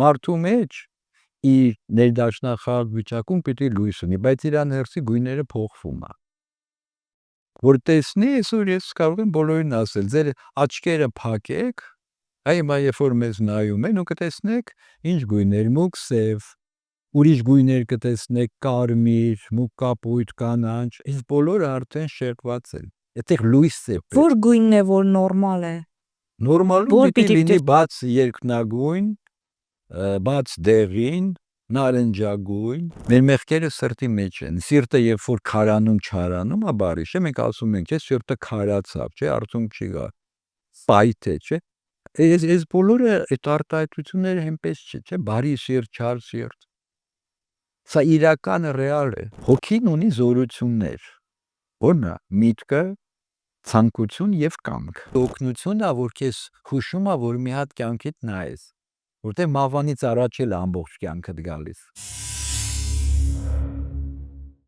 Մարդու մեջ իր ներդաշնախաղ վիճակում պիտի լույս ունի, բայց իր ներսի գույները փոխվում է։ Որ տեսնի, այսօր ես կարող եմ բոլորին ասել, ձեր աչքերը փակեք, հիմա երբ որ մեզ նայում են ու կտեսնեք ինչ գույներ, մուգ սև, ուրիշ գույներ կտեսնեք, կարմիր, մուգ կապույտ, կանաչ, այս բոլորը արդեն շերտված են։ Այդտեղ լույս է պետք։ Որ գույնն է, որ նորմալ է։ Նորմալում պիտի լինի բաց երկնագույն, բաց դեղին, նարնջագույն։ Մեր մեղքերը սրտի մեջ են։ Սիրտը երբ որ քարանում չարանում, բարիշ է, մենք ասում ենք, չէ, սիրտը քարացավ, չէ, արդյոք չի գա։ Պայթ է, չէ։ Այս բոլորը այդ արտահայտությունները այնպես չէ, բարի սիրտ, չար սիրտ։ Սա իրական ռեալ է։ Հոգին ունի զորություններ։ Որն է միտքը, ցանկություն եւ կամք։ Օգնությունն է, որ քեզ հուշում է, որ մի հատ կյանքիդ նայես, որտեղ մահվանից առաջ էլ ամբողջ կյանքդ գալիս։